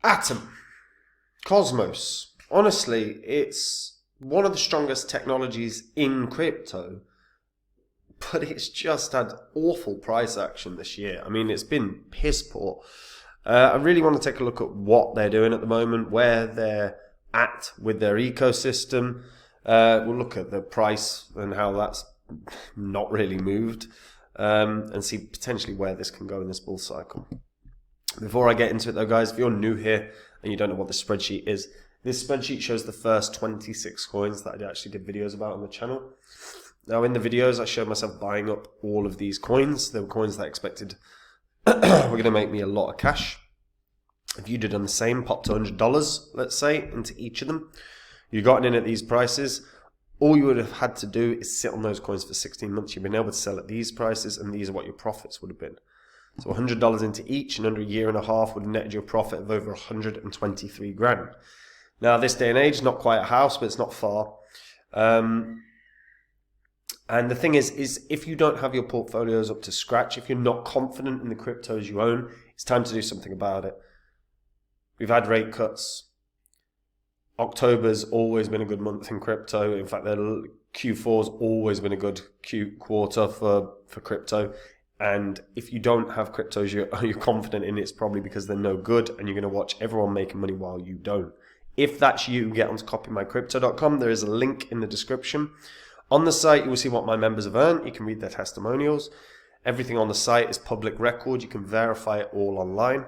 Atom. Cosmos. Honestly, it's one of the strongest technologies in crypto, but it's just had awful price action this year. I mean, it's been piss poor. I really want to take a look at what they're doing at the moment, where they're at with their ecosystem. We'll look at the price and how that's not really moved, and see potentially where this can go in this bull cycle. Before I get into it though, guys, if you're new here and you don't know what this spreadsheet is, this spreadsheet shows the first 26 coins that I actually did videos about on the channel. Now in the videos I showed myself buying up all of these coins. They were coins that I expected were going to make me a lot of cash. If you did done the same, popped $100, let's say, into each of them, you gotten in at these prices, all you would have had to do is sit on those coins for 16 months. You've been able to sell at these prices, and these are what your profits would have been. So $100 into each, and under a year and a half would have netted you a profit of over 123 grand. Now, this day and age, not quite a house, but it's not far. And the thing is if you don't have your portfolios up to scratch, if you're not confident in the cryptos you own, it's time to do something about it. We've had rate cuts. October's always been a good month in crypto. In fact, Q4's always been a good quarter for crypto. And if you don't have cryptos you're confident in, it's probably because they're no good and you're going to watch everyone making money while you don't. If that's you, get onto copymycrypto.com. There is a link in the description. On the site, you will see what my members have earned. You can read their testimonials. Everything on the site is public record. You can verify it all online.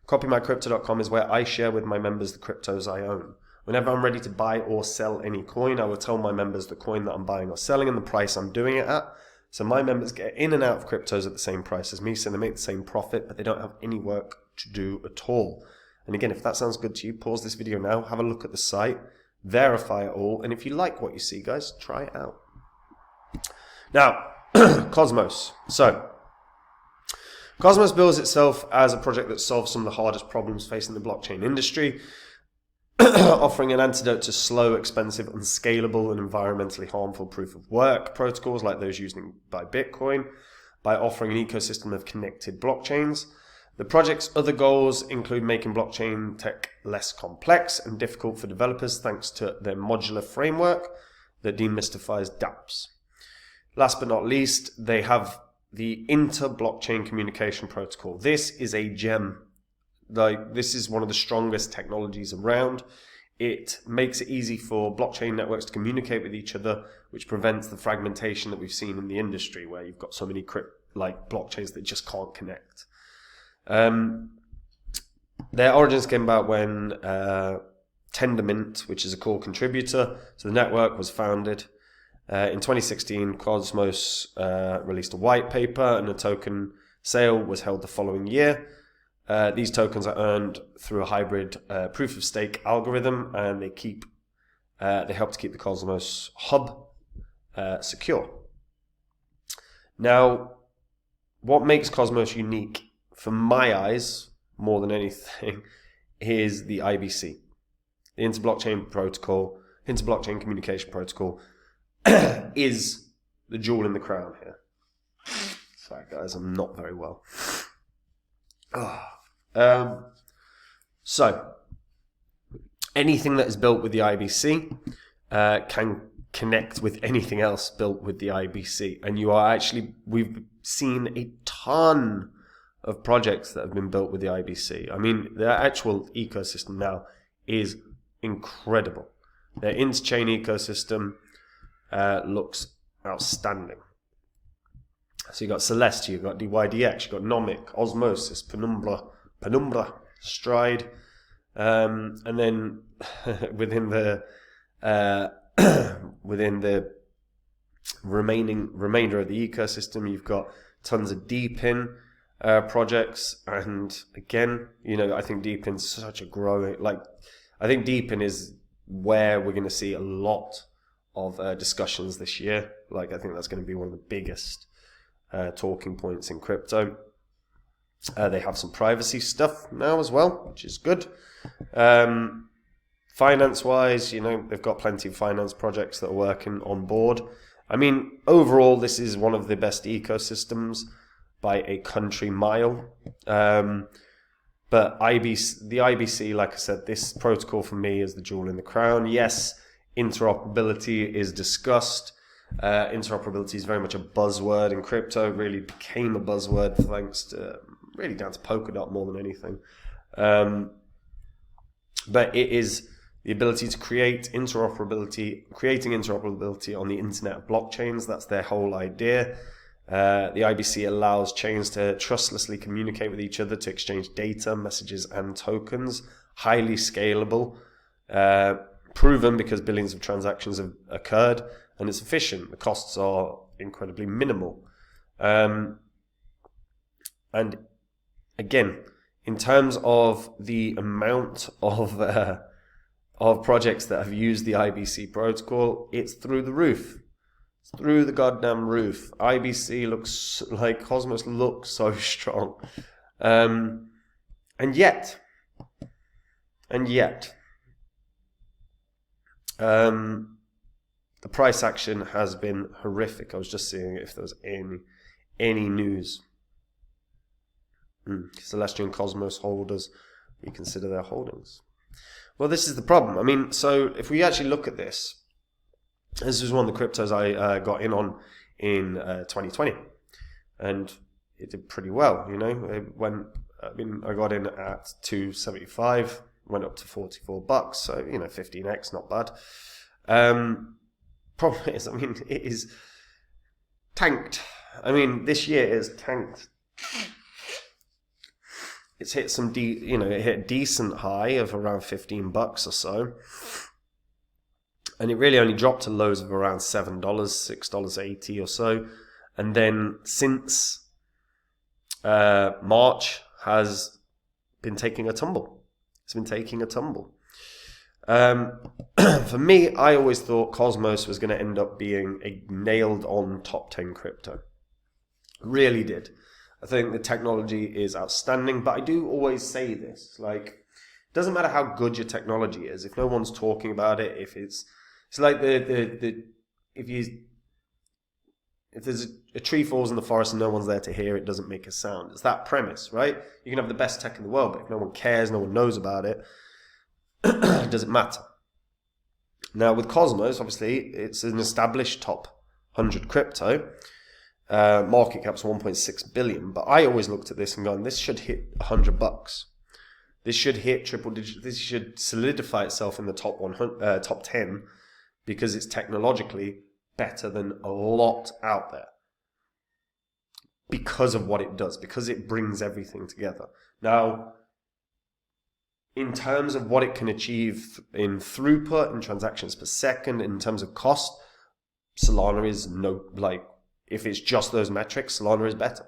Copymycrypto.com is where I share with my members the cryptos I own. Whenever I'm ready to buy or sell any coin, I will tell my members the coin that I'm buying or selling and the price I'm doing it at. So my members get in and out of cryptos at the same price as me, so they make the same profit, but they don't have any work to do at all. And again, if that sounds good to you, pause this video now, have a look at the site, verify it all, and if you like what you see, guys, try it out. Now, Cosmos. So, Cosmos bills itself as a project that solves some of the hardest problems facing the blockchain industry, offering an antidote to slow, expensive, unscalable, and environmentally harmful proof-of-work protocols like those used by Bitcoin, by offering an ecosystem of connected blockchains. The project's other goals include making blockchain tech less complex and difficult for developers thanks to their modular framework that demystifies dApps. Last but not least, they have the inter-blockchain communication protocol. This is a gem. This is one of the strongest technologies around. It makes it easy for blockchain networks to communicate with each other, which prevents the fragmentation that we've seen in the industry, where you've got so many blockchains that just can't connect. Their origins came about when Tendermint, which is a core contributor to the network, was founded. In 2016, Cosmos released a white paper, and a token sale was held the following year. These tokens are earned through a hybrid proof-of-stake algorithm, and they help to keep the Cosmos hub secure. Now, what makes Cosmos unique, from my eyes, more than anything, is the IBC, the Inter-Blockchain Communication Protocol, is the jewel in the crown here. Sorry, guys, I'm not very well. So, anything that is built with the IBC can connect with anything else built with the IBC. And we've seen a ton of projects that have been built with the IBC. I mean, the actual ecosystem now is incredible. Their interchain ecosystem looks outstanding. So you've got Celestia, you've got DYDX, you've got Nomic, Osmosis, Penumbra, Stride, and then within the remainder of the ecosystem, you've got tons of DeepIn projects, and again, I think DeepIn's such a growing, I think DeepIn is where we're going to see a lot of discussions this year. I think that's going to be one of the biggest talking points in crypto. They have some privacy stuff now as well, which is good. Finance-wise, they've got plenty of finance projects that are working on board. I mean, overall, this is one of the best ecosystems by a country mile. But the IBC, like I said, this protocol for me is the jewel in the crown. Yes, interoperability is discussed. Interoperability is very much a buzzword in crypto. It really became a buzzword thanks to, really down to Polkadot more than anything. But it is the ability to creating interoperability on the internet of blockchains. That's their whole idea. The IBC allows chains to trustlessly communicate with each other to exchange data, messages, and tokens. Highly scalable, proven because billions of transactions have occurred, and it's efficient. The costs are incredibly minimal. And again, in terms of the amount of projects that have used the IBC protocol, it's through the roof. Through the goddamn roof. IBC looks like Cosmos looks so strong. And yet, the price action has been horrific. I was just seeing if there was any news. Celestial and Cosmos holders, you consider their holdings. Well, this is the problem. I mean, so if we actually look at this, this is one of the cryptos I got in on in 2020, and it did pretty well. You know, I got in at 275, went up to $44, so 15x, not bad. Problem is, I mean, it is tanked. I mean, this year is tanked. It's hit it hit a decent high of around $15 or so. And it really only dropped to lows of around $7, $6.80 or so. And then since March has been taking a tumble. It's been taking a tumble. For me, I always thought Cosmos was going to end up being a nailed-on top 10 crypto. Really did. I think the technology is outstanding, but I do always say this, like, it doesn't matter how good your technology is, if no one's talking about it, if it's like if there's a tree falls in the forest and no one's there to hear it, doesn't make a sound. It's that premise, right? You can have the best tech in the world, but if no one cares, no one knows about it, it doesn't matter. Now with Cosmos, obviously, it's an established top 100 crypto. Market cap's 1.6 billion, but I always looked at this and gone, this should hit $100. This should hit triple digit. This should solidify itself in the top 10 because it's technologically better than a lot out there because of what it does, because it brings everything together. Now, in terms of what it can achieve in throughput and transactions per second, in terms of cost, Solana is if it's just those metrics, Solana is better.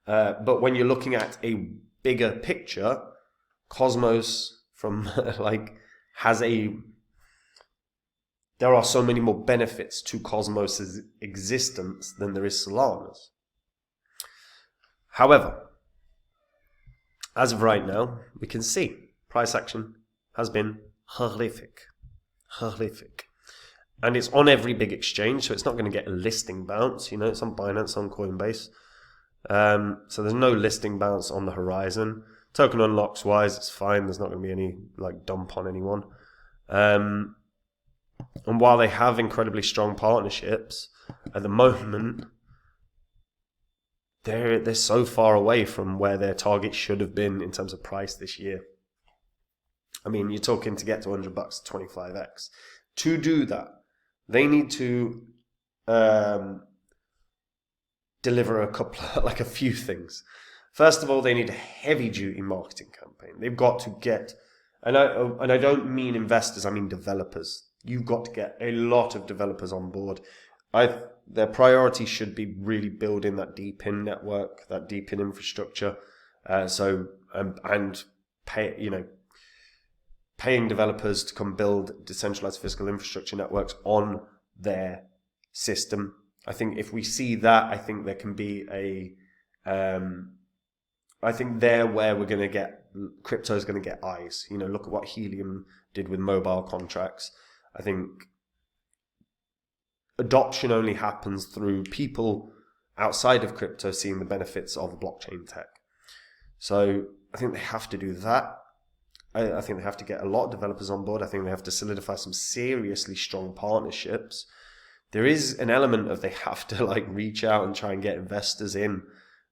But when you're looking at a bigger picture, Cosmos there are so many more benefits to Cosmos' existence than there is Solana's. However, as of right now, we can see price action has been horrific. And it's on every big exchange, so it's not going to get a listing bounce. It's on Binance, on Coinbase. So there's no listing bounce on the horizon. Token unlocks wise, it's fine. There's not going to be any dump on anyone. And while they have incredibly strong partnerships, at the moment, they're so far away from where their target should have been in terms of price this year. I mean, you're talking to get to $100, 25x. To do that, they need to deliver a few things. First of all, they need a heavy-duty marketing campaign. They've got to get, and I don't mean investors, I mean developers. You've got to get a lot of developers on board. Their priority should be really building that deep-in network, that deep-in infrastructure. Paying developers to come build decentralized physical infrastructure networks on their system. I think if we see that, I think there can be I think there where we're going to get, crypto is going to get eyes. Look at what Helium did with mobile contracts. I think adoption only happens through people outside of crypto seeing the benefits of blockchain tech. So I think they have to do that. I think they have to get a lot of developers on board. I think they have to solidify some seriously strong partnerships. There is an element of they have to like reach out and try and get investors in,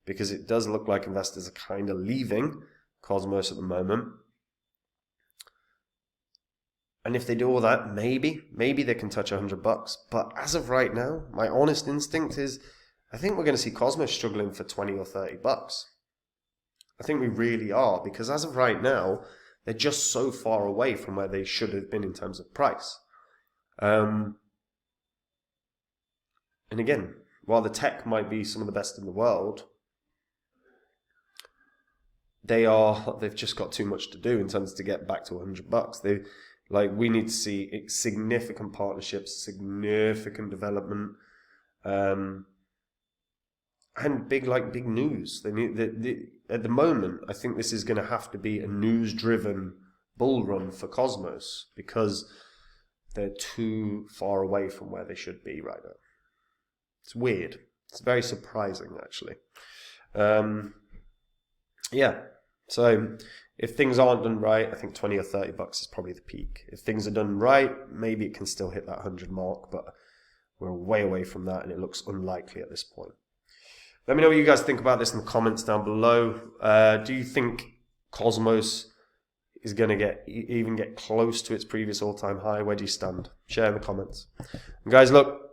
because it does look like investors are kind of leaving Cosmos at the moment. And if they do all that, maybe they can touch $100. But as of right now, my honest instinct is I think we're going to see Cosmos struggling for $20 or $30. I think we really are, because as of right now, they're just so far away from where they should have been in terms of price. And again, while the tech might be some of the best in the world, they've just got too much to do in terms to get back to $100. We need to see significant partnerships, significant development, and big news. They need at the moment. I think this is going to have to be a news-driven bull run for Cosmos, because they're too far away from where they should be right now. It's weird. It's very surprising, actually. Yeah. So if things aren't done right, I think $20 or $30 is probably the peak. If things are done right, maybe it can still hit that 100 mark, but we're way away from that, and it looks unlikely at this point. Let me know what you guys think about this in the comments down below. Do you think Cosmos is going to even get close to its previous all-time high? Where do you stand? Share in the comments. And guys, look,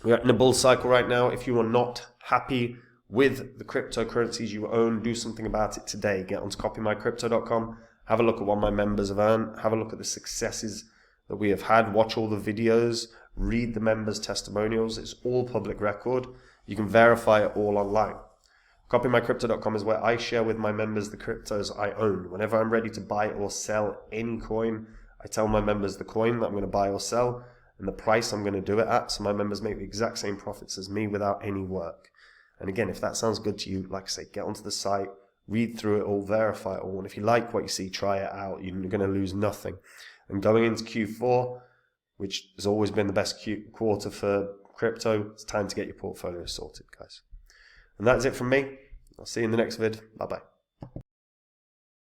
we're in a bull cycle right now. If you are not happy with the cryptocurrencies you own, do something about it today. Get onto copymycrypto.com. Have a look at what my members have earned. Have a look at the successes that we have had. Watch all the videos. Read the members' testimonials. It's all public record. You can verify it all online. Copymycrypto.com is where I share with my members the cryptos I own. Whenever I'm ready to buy or sell any coin, I tell my members the coin that I'm going to buy or sell and the price I'm going to do it at, so my members make the exact same profits as me without any work. And again, if that sounds good to you, like I say, get onto the site, read through it all, verify it all, and if you like what you see, try it out. You're going to lose nothing. And going into Q4, which has always been the best quarter for crypto, it's time to get your portfolio sorted, guys. And that's it from me. I'll see you in the next vid. Bye-bye.